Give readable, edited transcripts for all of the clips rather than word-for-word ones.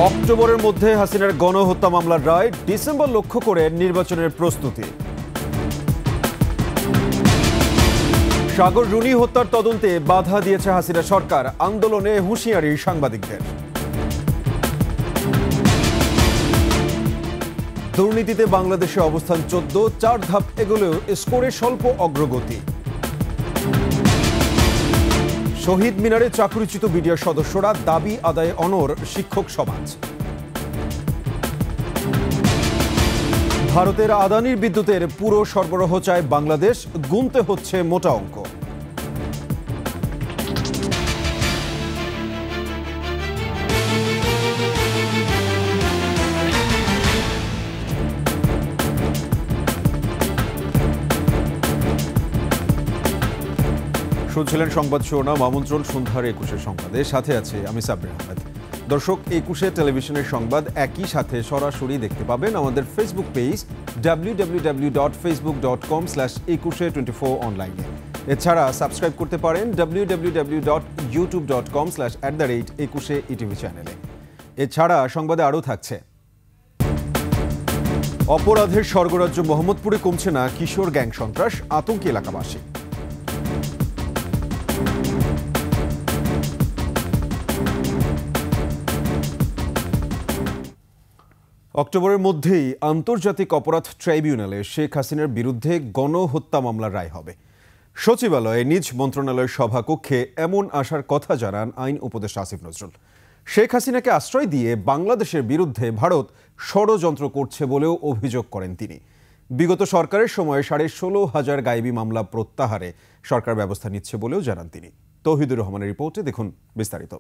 অক্টোবরের মধ্যে হাসিনার গণহত্যা মামলার রায়, ডিসেম্বর লক্ষ্য করে নির্বাচনের প্রস্তুতি। সাগর রুনি হত্যার তদন্তে বাধা দিয়েছে হাসিনা সরকার, আন্দোলনে হুঁশিয়ারি সাংবাদিকদের। দুর্নীতিতে বাংলাদেশে অবস্থান 14, 4 ধাপ এগুলো স্কোরে স্বল্প অগ্রগতি। শহীদ মিনারে চাকরিচ্যুত বিডিআর সদস্যরা, দাবি আদায়ে অনড় শিক্ষক সমাজ। ভারতের আদানির বিদ্যুতের পুরো সরবরাহ চায় বাংলাদেশ, গুনতে হচ্ছে মোটা অঙ্ক। শুনছিলেন সংবাদ শিরোনাম, আমন্ত্রণ সন্ধ্যার 21 সংবাদে, সাথে আছে আমি সাব্বির আহমেদ। দর্শক, 21 টেলিভিশনের সংবাদ একই সাথে সরাসরি দেখতে পাবেন আমাদের ফেসবুক পেজ www.facebook.com/2124 অনলাইনে। এছাড়া সাবস্ক্রাইব করতে পারেন www.youtube.com/@21etv চ্যানেলে। এছাড়া সংবাদে আরও থাকছে: অপরাধের স্বর্গরাজ্য মোহাম্মদপুরে কমছে না কিশোর গ্যাং সন্ত্রাস, আতঙ্কে এলাকাবাসী। অক্টোবরের মধ্যেই আন্তর্জাতিক অপরাধ ট্রাইব্যুনালে শেখ হাসিনার বিরুদ্ধে গণহত্যা মামলার রায় হবে। সচিবালয়ে নিজ মন্ত্রণালয়ের সভাকক্ষে এমন আশার কথা জানান আইন উপদেষ্টা আসিফ নজরুল। শেখ হাসিনাকে আশ্রয় দিয়ে বাংলাদেশের বিরুদ্ধে ভারত ষড়যন্ত্র করছে বলেও অভিযোগ করেন তিনি। বিগত সরকারের সময়ে 16,500 গায়েবী মামলা প্রত্যাহারে সরকার ব্যবস্থা নিচ্ছে বলেও জানান তিনি। তৌহিদুর রহমানের রিপোর্টে দেখুন বিস্তারিত।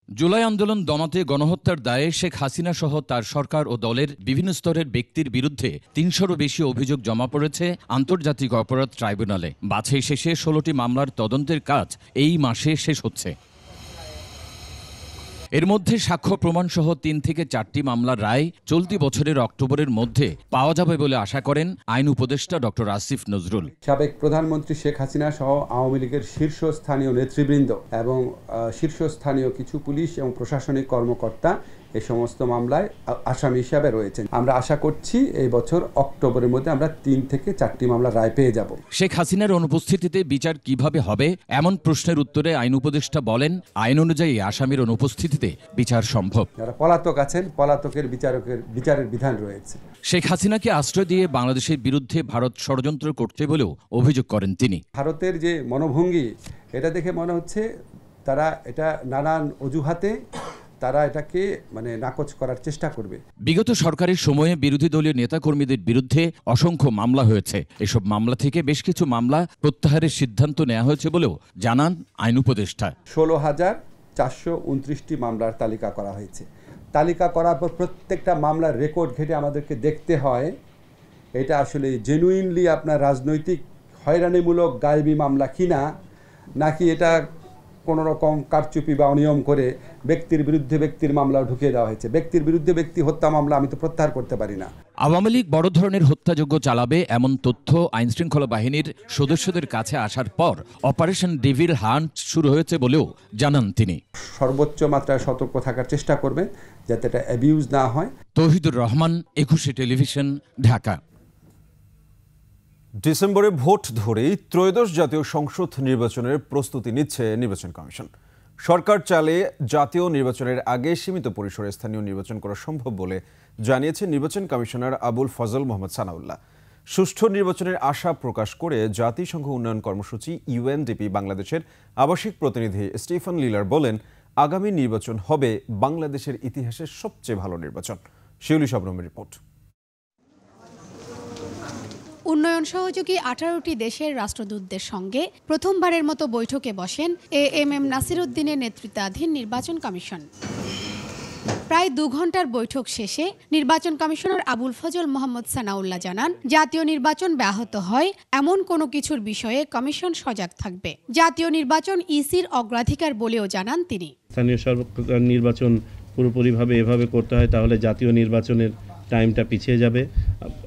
জুলাই আন্দোলন দমাতে গণহত্যার দায়ে শেখ হাসিনা সহ তার সরকার ও দলের বিভিন্ন স্তরের ব্যক্তির বিরুদ্ধে 300-রও বেশি অভিযোগ জমা পড়েছে আন্তর্জাতিক অপরাধ ট্রাইব্যুনালে। বাছাই শেষে 16টি মামলার তদন্তের কাজ এই মাসে শেষ হচ্ছে। এর মধ্যে সাক্ষ্য প্রমাণ সহ 3 থেকে 4টি মামলার রায় চলতি বছরের অক্টোবরের মধ্যে পাওয়া যাবে বলে আশা করেন আইন উপদেষ্টা ডক্টর আসিফ নজরুল। সাবেক প্রধানমন্ত্রী শেখ হাসিনা সহ আওয়ামী লীগের শীর্ষস্থানীয় নেতৃবৃন্দ এবং শীর্ষস্থানীয় কিছু পুলিশ এবং প্রশাসনিক কর্মকর্তা এই সমস্ত মামলায় আসামি হিসাবে রয়েছেন। আমরা আশা করছি এই বছর অক্টোবরের মধ্যে আমরা 3 থেকে 4টি মামলার রায় পেয়ে যাব। শেখ হাসিনার অনুপস্থিতিতে বিচার কিভাবে হবে এমন প্রশ্নের উত্তরে আইন উপদেষ্টা বলেন, আইন অনুযায়ী আসামির অনুপস্থিতিতে বিচার সম্ভব। যারা পলাতক আছেন, পলাতকের বিচারের বিধান রয়েছে। শেখ হাসিনাকে আশ্রয় দিয়ে বাংলাদেশের বিরুদ্ধে ভারত ষড়যন্ত্র করছে বলেও অভিযোগ করেন তিনি। ভারতের যে মনোভঙ্গি, এটা দেখে মনে হচ্ছে তারা এটা নানান অজুহাতে তারা এটাকে নাকচ করার চেষ্টা করবে। বিগত সরকারের সময়ে বিরোধী দলীয় নেতাকর্মীদের বিরুদ্ধে অসংখ্য মামলা হয়েছে। এসব মামলা থেকে বেশ কিছু মামলা প্রত্যাহারের সিদ্ধান্ত নেওয়া হয়েছে বলেও জানান আইন উপদেষ্টা। 16,429টি মামলার তালিকা করা হয়েছে। তালিকা করার পর প্রত্যেকটা মামলার রেকর্ড ঘেটে আমাদেরকে দেখতে হয় এটা আসলে জেনুইনলি আপনার রাজনৈতিক হয়রানিমূলক গায়েবী মামলা কিনা, নাকি এটা কোনো রকম কারচুপি বা অনিয়ম করে ব্যক্তির বিরুদ্ধে ব্যক্তির মামলা ঢুকিয়ে দেওয়া হয়েছে। ব্যক্তির বিরুদ্ধে ব্যক্তি হত্যা মামলা আমি তো প্রত্যাহার করতে পারি না। আওয়ামী লীগ বড় ধরনের হত্যাযজ্ঞ চালাবে এমন তথ্য আইনশৃঙ্খলা বাহিনীর সদস্যদের কাছে আসার পর অপারেশন ডেভিল হান্ট শুরু হয়েছে বলেও জানান তিনি। সর্বোচ্চ মাত্রায় সতর্ক থাকার চেষ্টা করবেন যাতে এটা অ্যাবিউজ না হয়। তৌহিদুর রহমান, 21 টেলিভিশন, ঢাকা। ডিসেম্বরে ভোট ধরেই ত্রয়োদশ জাতীয় সংসদ নির্বাচনের প্রস্তুতি নিচ্ছে নির্বাচন কমিশন। সরকার চাইলে জাতীয় নির্বাচনের আগে সীমিত পরিসরে স্থানীয় নির্বাচন করা সম্ভব বলে জানিয়েছেন নির্বাচন কমিশনার আবুল ফজল মোহাম্মদ সানাউল্লাহ। সুষ্ঠু নির্বাচনের আশা প্রকাশ করে জাতিসংঘ উন্নয়ন কর্মসূচি ইউএনডিপি বাংলাদেশের আবাসিক প্রতিনিধি স্টিফেন লিলার বলেন, আগামী নির্বাচন হবে বাংলাদেশের ইতিহাসের সবচেয়ে ভালো নির্বাচন। শিউলি শবনমের রিপোর্ট। উন্নয়ন সহযোগী 18টি দেশের রাষ্ট্রদূতদের সঙ্গে প্রথমবারের মতো বৈঠকে বসেন এএমএম নাসির উদ্দিনের নেতৃত্বাধীন নির্বাচন কমিশন। প্রায় 2 ঘন্টার বৈঠক শেষে নির্বাচন কমিশনার আবুল ফজল মোহাম্মদ সানাউল্লাহ জানান, জাতীয় নির্বাচন ব্যাহত হয় এমন কোনো কিছুর বিষয়ে কমিশন সজাগ থাকবে। জাতীয় নির্বাচন ইসির অগ্রাধিকার বলেও জানান তিনি। স্থানীয় সরকার নির্বাচন পুরোপুরিভাবে এভাবে করতে হয় তাহলে জাতীয় নির্বাচনের টাইমটা পিছিয়ে যাবে।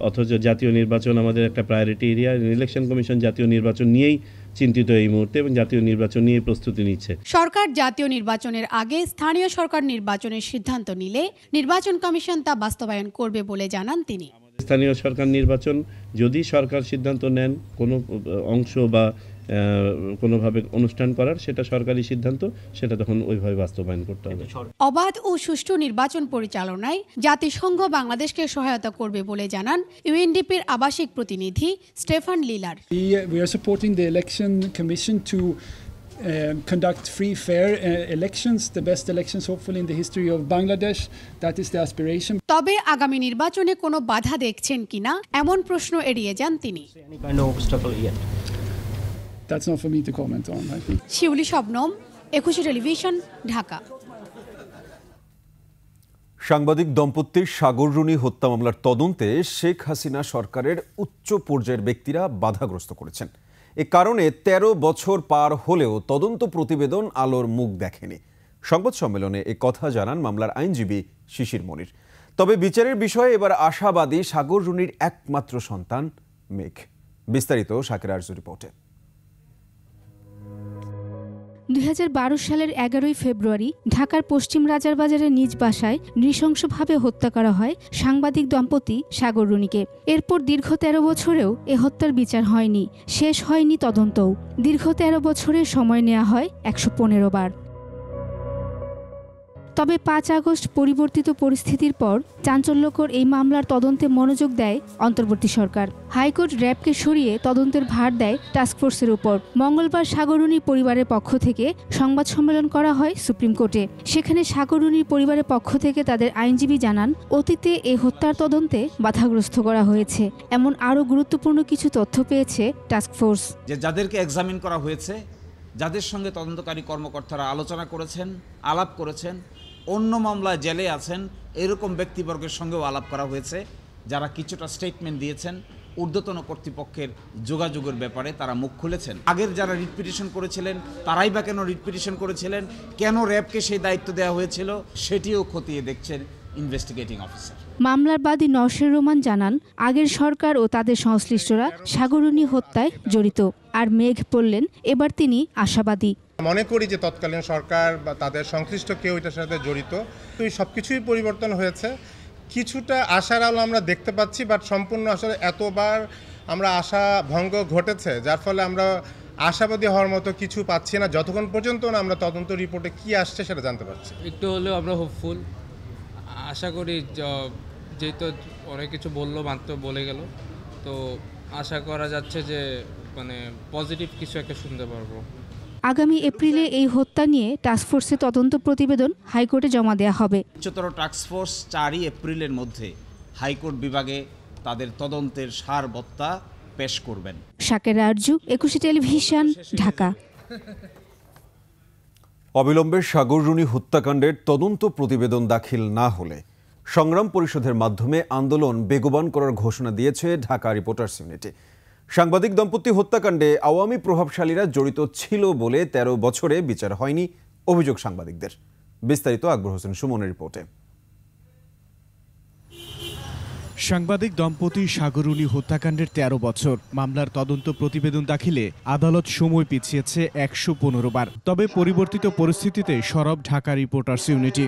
অথচ জাতীয় নির্বাচন আমাদের একটা প্রায়োরিটি এরিয়া। ইলেকশন কমিশন জাতীয় নির্বাচন নিয়েই চিন্তিত এই মুহূর্তে এবং জাতীয় নির্বাচন নিয়ে প্রস্তুতি নিচ্ছে। সরকার জাতীয় নির্বাচনের আগে স্থানীয় সরকার নির্বাচনের সিদ্ধান্ত নিলে নির্বাচন কমিশন তা বাস্তবায়ন করবে বলে জানান তিনি। স্থানীয় সরকার নির্বাচন যদি সরকার সিদ্ধান্ত নেন কোনো অংশ বা কোনোভাবে অনুষ্ঠান করার, সেটা সরকারি সিদ্ধান্ত, সেটা তখন ওইভাবে বাস্তবায়ন করতে হবে। অবাধ ও সুষ্ঠু নির্বাচন পরিচালনায় জাতিসংঘ বাংলাদেশকে সহায়তা করবে বলে জানান ইউএনডিপির আবাসিক প্রতিনিধি Stefan লিলার। We are supporting the election commission to conduct free, fair elections, the best elections hopefully in the history of Bangladesh. That is the aspiration. তবে আগামী নির্বাচনে কোনো বাধা দেখছেন কিনা এমন প্রশ্ন এড়িয়ে যান তিনি। That's not for me to comment on, I think. Shiuli Shabnam, 21 television, Dhaka. সাংবাদিক দম্পতির সাগর রুনি হত্যা মামলার তদন্তে শেখ হাসিনা সরকারের উচ্চ পর্যায়ের ব্যক্তিরা বাধাগ্রস্ত করেছেন। এ কারণে 13 বছর পার হলেও তদন্ত প্রতিবেদন আলোর মুখ দেখেনি। সংবাদ সম্মেলনে এ কথা জানান মামলার আইনজীবী শিশির মনির। তবে বিচারের বিষয়ে এবার আশাবাদী সাগর রুনির একমাত্র সন্তান মেঘ। বিস্তারিত শাকির আরজু রিপোর্টে। 2012 সালের 11 ফেব্রুয়ারি ঢাকার পশ্চিম রাজারবাজারের নিজ বাসায় নৃশংসভাবে হত্যা করা হয় সাংবাদিক দম্পতি সাগর রুনিকে। এরপর দীর্ঘ 13 বছরেও এ হত্যার বিচার হয়নি, শেষ হয়নি তদন্তও। দীর্ঘ 13 বছরের সময় নেওয়া হয় 115 বার। তবে 5 আগস্ট পরিবর্তিত পরিস্থিতির পর চাঞ্চল্যকর এই মামলার তদন্তে মনোযোগ দেয় অন্তর্বর্তী সরকার। হাইকোর্ট র্যাবকে সরিয়ে তদন্তের ভার দেয় টাস্কফোর্সের উপর। মঙ্গলবার সাগর রুনির পরিবারের পক্ষ থেকে সংবাদ সম্মেলন করা হয় সুপ্রিম কোর্টে। সেখানে সাগর রুনির পরিবারের পক্ষ থেকে তাদের আইনজীবী জানান, অতীতে এই হত্যার তদন্তে বাধাগ্রস্ত করা হয়েছে, এমন আরও গুরুত্বপূর্ণ কিছু তথ্য পেয়েছে টাস্কফোর্স। যাদেরকে এক্সামিন করা হয়েছে, যাদের সঙ্গে তদন্তকারী কর্মকর্তারা আলোচনা করেছেন, আলাপ করেছেন, অন্য মামলায় জেলে আছেন এরকম ব্যক্তিবর্গের সঙ্গেও আলাপ করা হয়েছে, যারা কিছুটা স্টেটমেন্ট দিয়েছেন, ঊর্ধ্বতন কর্তৃপক্ষের যোগাযোগের ব্যাপারে তারা মুখ খুলেছেন। আগের যারা রিট পিটিশন করেছিলেন তারাই বা কেন রিট পিটিশন করেছিলেন, কেন র্যাবকে সেই দায়িত্ব দেওয়া হয়েছিল, সেটিও খতিয়ে দেখছেন ইনভেস্টিগেটিং অফিসার। মামলার বাদী নওশের রহমান জানান, আগের সরকার ও তাদের সংশ্লিষ্টরা সাগর রুনি হত্যায় জড়িত। আর মেঘ বললেন, এবার তিনি আশাবাদী। মনে করি যে তৎকালীন সরকার বা তাদের সংশ্লিষ্ট কেউ এটার সাথে জড়িত। তো এই সব কিছুই পরিবর্তন হয়েছে, কিছুটা আশার আলো আমরা দেখতে পাচ্ছি, বাট সম্পূর্ণ আসলে এতবার আমরা আশা ভঙ্গ ঘটেছে, যার ফলে আমরা আশাবাদী হওয়ার মতো কিছু পাচ্ছি না যতক্ষণ পর্যন্ত না আমরা তদন্ত রিপোর্টে কি আসছে সেটা জানতে পারছি। একটু হলেও আমরা হোপফুল, আশা করি যেহেতু অনেক কিছু বললো, মাত্র বলে গেল, তো আশা করা যাচ্ছে যে মানে পজিটিভ কিছু একটা শুনতে পারবো। আগামী এপ্রিলে এই হত্যা নিয়ে টাস্কফোর্সে তদন্ত প্রতিবেদন হাইকোর্টে জমা দেওয়া হবে। উচ্চতর টাস্কফোর্স 4 এপ্রিলের মধ্যে হাইকোর্ট বিভাগে তাদের তদন্তের সারবত্তা পেশ করবেন। শাকির আরজু, 21 টেলিভিশন, ঢাকা। অবিলম্বে সাগর রুনি হত্যাকাণ্ডের তদন্ত প্রতিবেদন দাখিল না হলে সংগ্রাম পরিষদের মাধ্যমে আন্দোলন বেগবান করার ঘোষণা দিয়েছে ঢাকা রিপোর্টার্স ইউনিটি। সাংবাদিক দম্পতি হত্যাকাণ্ডে আওয়ামী প্রভাবশালীরা জড়িত ছিল বলে 13 বছরে বিচার হয়নি অভিযোগ সাংবাদিকদের। বিস্তারিত আকবর হোসেন সুমনের রিপোর্টে। সাংবাদিক দম্পতি সাগর রুনি হত্যাকাণ্ডের 13 বছর মামলার তদন্ত প্রতিবেদন দাখিলে আদালত সময় পিছিয়েছে 115 বার। তবে পরিবর্তিত পরিস্থিতিতে সরব ঢাকা রিপোর্টার্স ইউনিটি।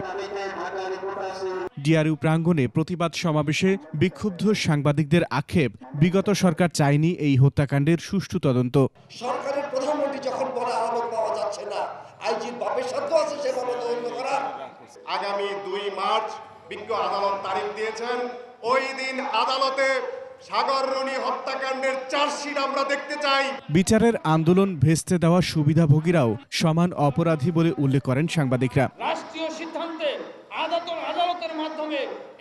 ডিআরইউ প্রাঙ্গণে প্রতিবাদ সমাবেশে বিক্ষুব্ধ সাংবাদিকদের আক্ষেপ, বিগত সরকার চায়নি এই হত্যাকাণ্ডের সুষ্ঠু তদন্ত। সরকারের প্রধানমন্ত্রী যখন বলে আলামত পাওয়া যাচ্ছে না, আইজির বাপের সাধ্য আছে সেভাবে তদন্ত করা। আগামী 2 মার্চ বিজ্ঞ আদালত তারিখ দিয়েছেন, ওই দিন আদালতে সাগর রুনি হত্যাকাণ্ডের চার্জশিট আমরা দেখতে চাই। বিচারের আন্দোলন ভেস্তে দেওয়া সুবিধাভোগীরাও সমান অপরাধী বলে উল্লেখ করেন সাংবাদিকরা। রাষ্ট্রীয় সিদ্ধান্তে আদালতের মাধ্যমে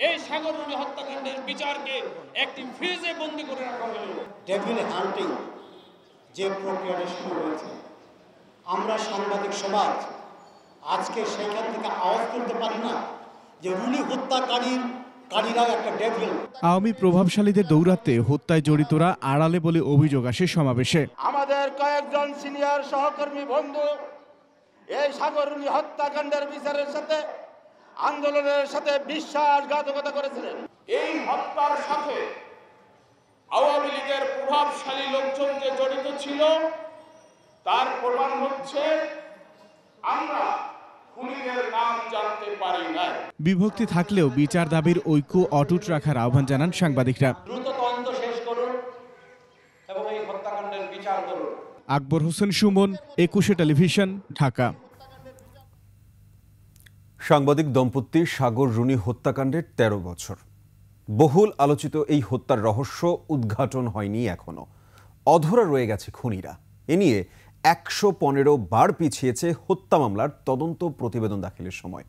এই সাগর রুনি হত্যাকাণ্ডের বিচারকে একটি ফ্রিজে বন্দী করে রাখা হলো। ডেভিল হান্টিং যে প্রক্রিয়াটা শুরু হয়েছে, আমরা সাংবাদিক সমাজ আজকে সেখান থেকে আওয়াজ তুলতে পারি না যে রুনি হত্যাকারীরা একটা ডেভিল। আওয়ামী প্রভাবশালীদের দৌরাত্মে হত্যায় জড়িতরা আড়ালে বলে অভিযোগ আসে সমাবেশে। আমাদের কয়েকজন সিনিয়র সহকর্মী বন্ধু এই সাগর রুনি হত্যাকাণ্ডের বিচারের সাথে আন্দোলনের সাথে বিশ্বাসঘাতকতা করেছিলেন। এই হত্যার সাথে আওয়ামী লীগের প্রভাবশালী লোকজন যে জড়িত ছিল তার প্রমাণ হচ্ছে আমরা খুনিদের নাম জানতে পারি না। বিভক্তি থাকলেও বিচার দাবির ঐক্য অটুট রাখার আহ্বান জানান সাংবাদিকরা। দ্রুত তদন্ত শেষ করুন এবং এই হত্যাকাণ্ডের বিচার করুন। আকবর হোসেন সুমন, 21 টেলিভিশন, ঢাকা। সাংবাদিক দম্পতি সাগর রুনি হত্যাকাণ্ডের 13 বছর। বহুল আলোচিত এই হত্যার রহস্য উদ্ঘাটন হয়নি এখনো। অধরা রয়ে গেছে খুনিরা। এ নিয়ে 115 বার পিছিয়েছে হত্যা মামলার তদন্ত প্রতিবেদন দাখিলের সময়।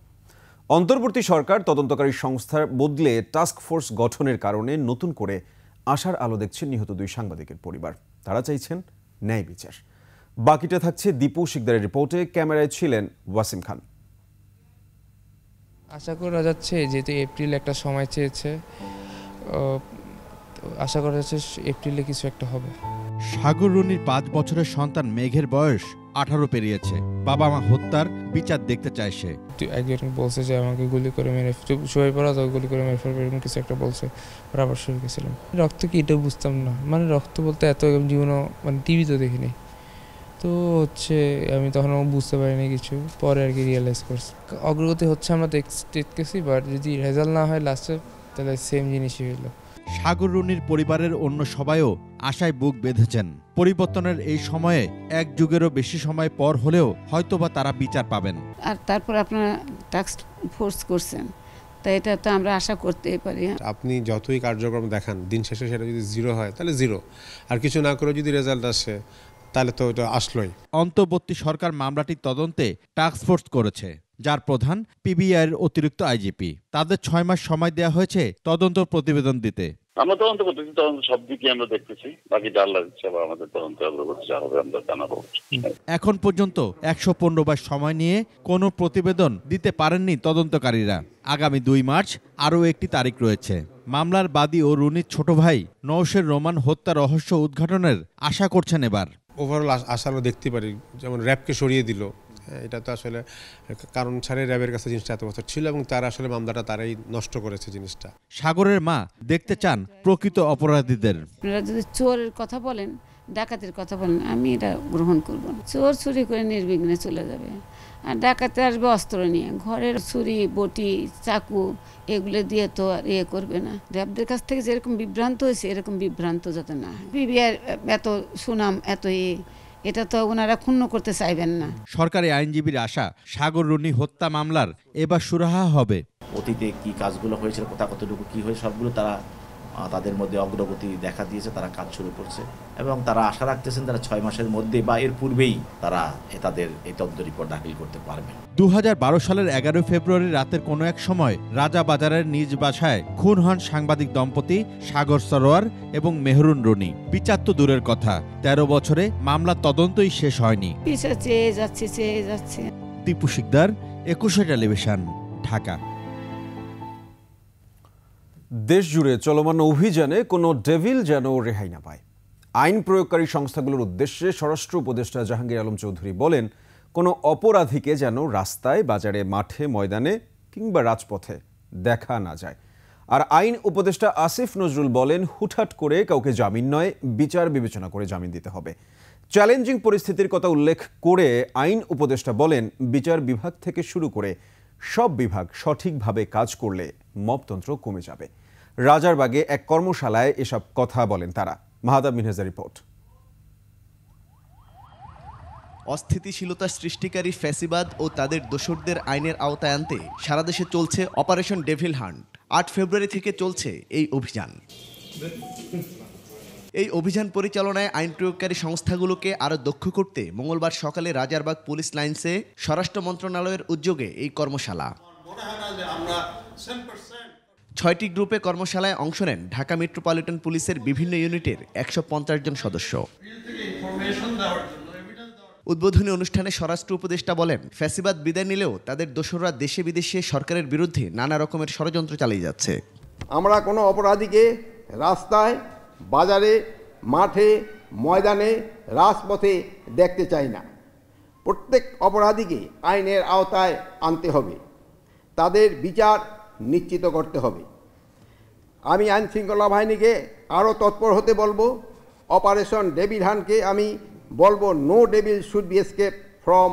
অন্তর্বর্তী সরকার তদন্তকারী সংস্থার বদলে টাস্ক ফোর্স গঠনের কারণে নতুন করে আশার আলো দেখছেন নিহত 2 সাংবাদিকের পরিবার। তারা চাইছেন ন্যায় বিচার। বাকিটা থাকছে দীপু শিকদারের রিপোর্টে। ক্যামেরায় ছিলেন ওয়াসিম খান। আশা করা যাচ্ছে যেহেতু এপ্রিল একটা সময় চেয়েছে, আশা করা যাচ্ছে এপ্রিলে কিছু একটা হবে। সাগর রুনির 5 বছরের সন্তান মেঘের বয়স 18 পেরিয়েছে। বাবা মা হত্যার বিচার দেখতে চায় সে। একজন বলছে যে আমাকে গুলি করে মেরে শুয়ে পড়া, তো গুলি করে মেরে ফেলবে, এরকম কিছু একটা বলছে। আবার শুয়ে গেছিলাম। রক্ত কি এটা বুঝতাম না, মানে রক্ত বলতে এত জীবনও মানে টিভি তো দেখিনি, তো হচ্ছে আমি তখন বুঝতে পারিনি কিছু, পরে আর কি রিয়েলাইজ করছি। অগ্রগতি হচ্ছে আমরা দেখতেছি, বাট যদি রেজাল্ট না হয় লাস্টে তাহলে সেম জিনিসই হইলো। সাগর রুনির পরিবারের অন্য সবাইও আশায় বুক বেঁধেছেন। পরিবর্তনের এই সময়ে 1 যুগেরও বেশি সময় পর হলেও হয়তোবা তারা বিচার পাবেন। আর তারপর আপনারা টাস্ক ফোর্স করছেন, তাই এটা তো আমরা আশা করতেই পারি। আপনি যতই কার্যক্রম দেখান, দিন শেষে সেটা যদি 0 হয় তাহলে 0, আর কিছু না করে যদি রেজাল্ট আসে তাহলে তো এটা আসলোই। অন্তর্বর্তী সরকার মামলাটি তদন্তে টাস্ক ফোর্স করেছে, যার প্রধান পিবিআইয়ের অতিরিক্ত আইজিপি। তাদের 6 মাস সময় দেওয়া হয়েছে তদন্ত প্রতিবেদন দিতে। আমরা তদন্ত করতেছি, তদন্ত সব দিকে আমরা দেখতেছি, বাকি আল্লাহর ইচ্ছা বা আমাদের তদন্ত অগ্রগতি যা হবে আমরা জানাবো। এখন পর্যন্ত 115 বার সময় নিয়ে কোনো প্রতিবেদন দিতে পারেননি তদন্তকারীরা। আগামী 2 মার্চ আরও একটি তারিখ রয়েছে। মামলার বাদী ও রুনির ছোট ভাই নওশের রোমান হত্যা রহস্য উদ্ঘাটনের আশা করছেন এবার। ওভারঅল আশারও দেখতে পারি, যেমন র্যাবকে সরিয়ে দিল, এটা তো আসলে কারণ ছাড়াই র্যাবের কাছে জিনিসটা এত বছর ছিল এবং তারা আসলে মামলাটা তারাই নষ্ট করেছে জিনিসটা। সাগরের মা দেখতে চান প্রকৃত অপরাধীদের। আপনারা যদি চোরের কথা বলেন, ডাকাতের কথা বলেন, আমি এটা গ্রহণ করব না। চোর চুরি করে নির্বিঘ্নে চলে যাবে, আর ডাকাতে আসবে অস্ত্র নিয়ে। ঘরের ছুরি, বটি, চাকু এগুলো দিয়ে তো আর করবে না। র্যাবদের কাছ থেকে যেরকম বিভ্রান্ত হয়েছে এরকম বিভ্রান্ত যাতে না হয়। পিবিআর এত সুনাম, এত এটা তো ওনারা ক্ষুণ্ণ করতে চাইবেন না। সরকারি আইনজীবীর আশা সাগর রুনি হত্যা মামলার এবার সুরাহা হবে। অতীতে কি কাজগুলো হয়েছিল, কতটুকু কি হয়েছে, সবগুলো তারা তাদের মধ্যে অগ্রগতি দেখা দিয়েছে, তারা কাজ শুরু করছে এবং তারা আশা রাখতেছেন তারা 6 মাসের মধ্যে বা এর পূর্বেই তারা তাদের এই তদন্ত রিপোর্ট দাখিল করতে পারবেন। 2012 সালের 11 ফেব্রুয়ারি রাতের কোনো এক সময় রাজাবাজারের নিজ বাসায় খুন হন সাংবাদিক দম্পতি সাগর সরোয়ার এবং মেহরুন রুনি। বিচার তো দূরের কথা, 13 বছরে মামলার তদন্তই শেষ হয়নি। চেয়ে যাচ্ছে। দীপু শিকদার, 21 টেলিভিশন, ঢাকা। দেশ জুড়ে চলমান অভিযানে কোনো ডেভিল যেন রেহাই না পায়। আইন প্রয়োগকারী সংস্থাগুলোর উদ্দেশ্যে স্বরাষ্ট্র উপদেষ্টা জাহাঙ্গীর আলম চৌধুরী বলেন, কোনো অপরাধীকে যেন রাস্তায়, বাজারে, মাঠে, ময়দানে কিংবা রাজপথে দেখা না যায়। আর আইন উপদেষ্টা আসিফ নজরুল বলেন, হুটহাট করে কাউকে জামিন নয়, বিচার বিবেচনা করে জামিন দিতে হবে। চ্যালেঞ্জিং পরিস্থিতির কথা উল্লেখ করে আইন উপদেষ্টা বলেন, বিচার বিভাগ থেকে শুরু করে সব বিভাগ সঠিকভাবে কাজ করলে মবতন্ত্র কমে যাবে। রাজারবাগে এক কর্মশালায় এসব কথা বলেন তারা। মাহাতাব মিনহাজের রিপোর্ট। অস্থিতিশীলতা সৃষ্টিকারী ফ্যাসিবাদ ও তাদের দোসরদের আইনের আওতায় আনতে সারা দেশে চলছে অপারেশন ডেভিল হান্ট। 8 ফেব্রুয়ারি থেকে চলছে এই অভিযান। এই অভিযান পরিচালনায় আইন প্রয়োগকারী সংস্থাগুলোকে আরও দক্ষ করতে মঙ্গলবার সকালে রাজারবাগ পুলিশ লাইন্সে স্বরাষ্ট্র মন্ত্রণালয়ের উদ্যোগে এই কর্মশালা। 6টি গ্রুপে কর্মশালায় অংশ নেন ঢাকা মেট্রোপলিটন পুলিশের বিভিন্ন ইউনিটের 150 জন সদস্য। উদ্বোধনী অনুষ্ঠানে স্বরাষ্ট্র উপদেষ্টা বলেন, ফ্যাসিবাদ বিদায় নিলেও তাদের দোসররা দেশে বিদেশে সরকারের বিরুদ্ধে নানা রকমের ষড়যন্ত্র চালিয়ে যাচ্ছে। আমরা কোনো অপরাধীকে রাস্তায়, বাজারে, মাঠে, ময়দানে, রাজপথে দেখতে চাই না। প্রত্যেক অপরাধীকে আইনের আওতায় আনতে হবে, তাদের বিচার নিশ্চিত করতে হবে। আমি আইন শৃঙ্খলা বাহিনীকে আরও তৎপর হতে বলবো। অপারেশন ডেভিল হান্টকে আমি বলবো no devil should be escape from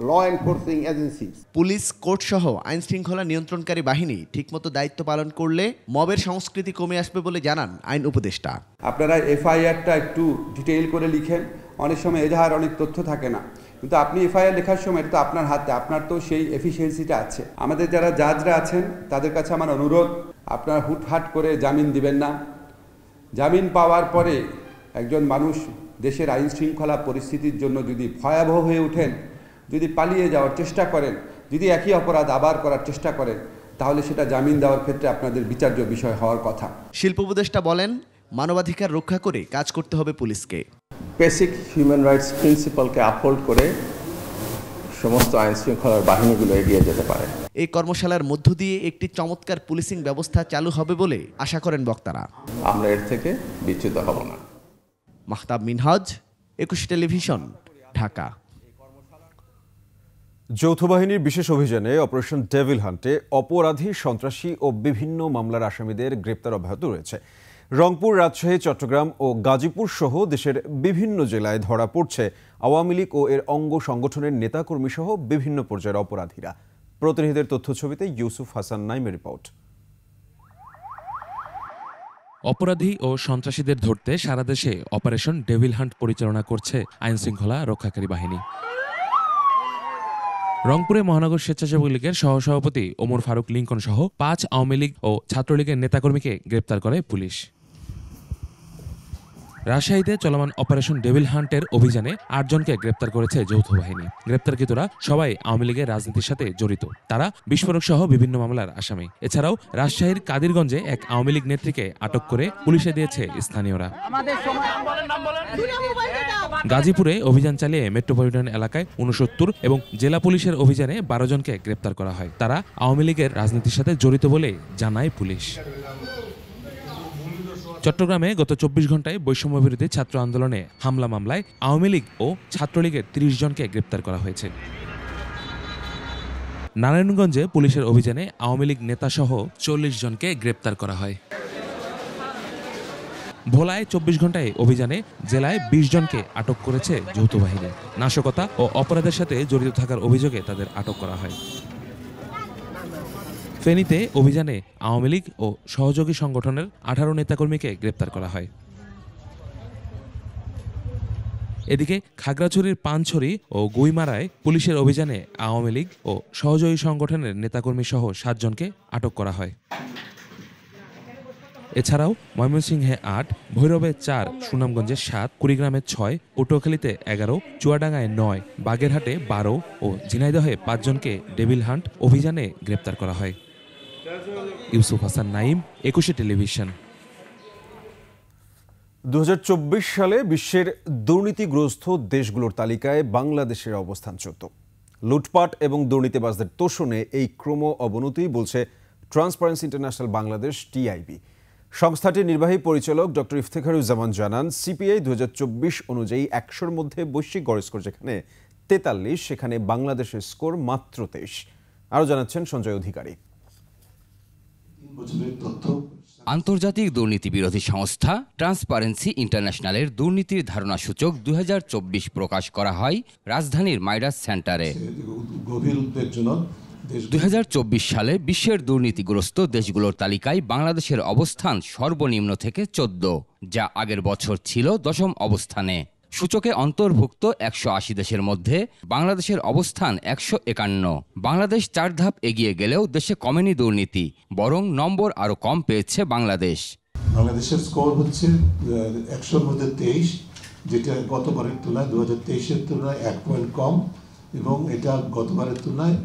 law enforcing agencies. Police, court সহ আইন শৃঙ্খলা নিয়ন্ত্রণকারী বাহিনী ঠিকমতো দায়িত্ব পালন করলে মবের সংস্কৃতি কমে আসবে বলে জানান আইন উপদেষ্টা। আপনারা এফআইআরটা একটু ডিটেইল করে লিখেন, অনেক সময় এজাহার অনেক তথ্য থাকে না, কিন্তু আপনি এফআইআর লেখার সময় এটা তো আপনার হাতে, আপনার তো সেই এফিসিয়েন্সিটা আছে। আমাদের যারা জাজরা আছেন তাদের কাছে আমার অনুরোধ, আপনারা হুটহাট করে জামিন দিবেন না। জামিন পাওয়ার পরে একজন মানুষ দেশের আইন শৃঙ্খলা পরিস্থিতির জন্য যদি ভয়াবহ হয়ে ওঠেন, যদি পালিয়ে যাওয়ার চেষ্টা করেন, যদি একই অপরাধ আবার করার চেষ্টা করেন, তাহলে সেটা জামিন দেওয়ার ক্ষেত্রে আপনাদের বিচার্য বিষয় হওয়ার কথা। শিল্প উপদেষ্টা বলেন, মানবাধিকার রক্ষা করে কাজ করতে হবে পুলিশকে। বেসিক হিউম্যান রাইটস প্রিন্সিপালকে আপহোল্ড করে সমস্ত আইন শৃঙ্খলার বাহিনীগুলো এগিয়ে যেতে পারে। এই কর্মশালার মধ্য দিয়ে একটি চমৎকার পুলিশিং ব্যবস্থা চালু হবে বলে আশা করেন বক্তারা। আমরা এর থেকে বিচ্যুত হব না। মাহতাব মিনহাজ, 21 টেলিভিশন, ঢাকা। যৌথ বাহিনীর বিশেষ অভিযানে অপারেশন ডেভিল হান্টে অপরাধী, সন্ত্রাসী ও বিভিন্ন মামলার আসামিদের গ্রেপ্তার অব্যাহত রয়েছে। রংপুর, রাজশাহী, চট্টগ্রাম ও গাজীপুর সহ দেশের বিভিন্ন জেলায় ধরা পড়ছে আওয়ামী লীগ ও এর অঙ্গ সংগঠনের নেতাকর্মী সহ বিভিন্ন পর্যায়ের অপরাধীরা। প্রতিনিধিদের তথ্যছবিতে ইউসুফ হাসান নাইমের রিপোর্ট। অপরাধী ও সন্ত্রাসীদের ধরতে সারা দেশে অপারেশন ডেভিল হান্ট পরিচালনা করছে আইনশৃঙ্খলা রক্ষাকারী বাহিনী। রংপুরে মহানগর স্বেচ্ছাসেবক লীগের সহসভাপতি ওমর ফারুক লিঙ্কন সহ 5 আওয়ামী লীগ ও ছাত্রলীগের নেতাকর্মীকে গ্রেপ্তার করে পুলিশ। রাজশাহীতে চলমান অপারেশন ডেভিল হান্টের অভিযানে 8 জনকে গ্রেপ্তার করেছে যৌথ বাহিনী। গ্রেপ্তারকৃতরা সবাই আওয়ামী লীগের রাজনীতির সাথে জড়িত। তারা বিস্ফোরক সহ বিভিন্ন মামলার আসামি। এছাড়াও রাজশাহীর কাদিরগঞ্জে এক আওয়ামী লীগ নেত্রীকে আটক করে পুলিশে দিয়েছে স্থানীয়রা। গাজীপুরে অভিযান চালিয়ে মেট্রোপলিটন এলাকায় 69 এবং জেলা পুলিশের অভিযানে 12 জনকে গ্রেপ্তার করা হয়। তারা আওয়ামী লীগের রাজনীতির সাথে জড়িত বলে জানায় পুলিশ। চট্টগ্রামে গত 24 ঘন্টায় বৈষম্য বিরোধী ছাত্র আন্দোলনে হামলা মামলায় আওয়ামী লীগ ও ছাত্রলীগের 30 জনকে গ্রেপ্তার করা হয়েছে। নারায়ণগঞ্জে পুলিশের অভিযানে আওয়ামী লীগ নেতাসহ 40 জনকে গ্রেপ্তার করা হয়। ভোলায় 24 ঘন্টায় অভিযানে জেলায় 20 জনকে আটক করেছে যৌথ বাহিনী। নাশকতা ও অপরাধের সাথে জড়িত থাকার অভিযোগে তাদের আটক করা হয়। ফেনীতে অভিযানে আওয়ামী লীগ ও সহযোগী সংগঠনের 18 নেতাকর্মীকে গ্রেপ্তার করা হয়। এদিকে খাগড়াছড়ির পানছড়ি ও গুইমারায় পুলিশের অভিযানে আওয়ামী লীগ ও সহযোগী সংগঠনের নেতাকর্মী সহ 7 জনকে আটক করা হয়। এছাড়াও ময়মনসিংহে 8, ভৈরবে 4, সুনামগঞ্জে 7, কুড়িগ্রামে 6, পটুয়াখালীতে 11, চুয়াডাঙ্গায় 9, বাগেরহাটে 12 ও ঝিনাইদহে 5 জনকে ডেভিল হান্ট অভিযানে গ্রেপ্তার করা হয়। ইউসুফ হাসান নাইম, 21 টেলিভিশন। 2024 সালে বিশ্বের দুর্নীতিগ্রস্ত দেশগুলোর তালিকায় বাংলাদেশের অবস্থান 14। লুটপাট এবং দুর্নীতিবাজদের তোষণে এই ক্রম অবনতি বলছে ট্রান্সপারেন্সি ইন্টারন্যাশনাল বাংলাদেশ, টিআইবি। সংস্থাটির নির্বাহী পরিচালক ডক্টর ইফতেখারুজ্জামান জানান, সিপিআই 2024 অনুযায়ী 100-র মধ্যে বৈশ্বিক গড় স্কোর যেখানে 43, সেখানে বাংলাদেশের স্কোর মাত্র 23। আরও জানাচ্ছেন সঞ্জয় অধিকারী। আন্তর্জাতিক দুর্নীতি বিরোধী সংস্থা ট্রান্সপারেন্সি ইন্টারন্যাশনালের দুর্নীতির ধারণা সূচক 2024 প্রকাশ করা হয় রাজধানীর মাইরাস সেন্টারে। 2024 সালে বিশ্বের দুর্নীতিগ্রস্ত দেশগুলোর তালিকায় বাংলাদেশের অবস্থান সর্বনিম্ন থেকে 14, যা আগের বছর ছিল 10ম অবস্থানে। সূচকে অন্তর্ভুক্ত 180 দেশের মধ্যে বাংলাদেশের অবস্থান 151। বাংলাদেশ 4 ধাপ এগিয়ে গেলেও দেশে কমেনি দুর্নীতি, বরং নম্বর আরও কম পেয়েছে বাংলাদেশ। বাংলাদেশের স্কোর হচ্ছে 100-র মধ্যে 23, যেটা গতবারের তুলনায় 2023-এর তুলনায় 1 পয়েন্ট কম, এবং এটা গতবারের তুলনায়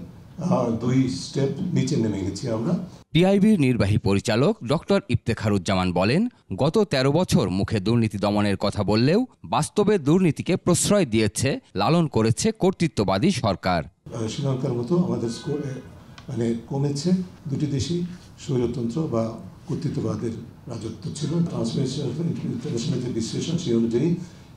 2 স্টেপ নিচে নেমে গেছি আমরা। টিআইবির নির্বাহী পরিচালক ডক্টর ইফতেখারুজ্জামান বলেন, গত 13 বছর মুখে দুর্নীতি দমনের কথা বললেও বাস্তবে দুর্নীতিকে প্রশ্রয় দিয়েছে, লালন করেছে কর্তৃত্ববাদী সরকার। শ্রীলঙ্কার মতো আমাদের স্কোর মানে কমেছে। দুটি দেশই স্বৈরতন্ত্র বা কর্তৃত্ববাদের রাজত্ব ছিল। ট্রান্সপারেন্সি ইন্টারন্যাশনাল যে বিশ্লেষণ, সেই অনুযায়ী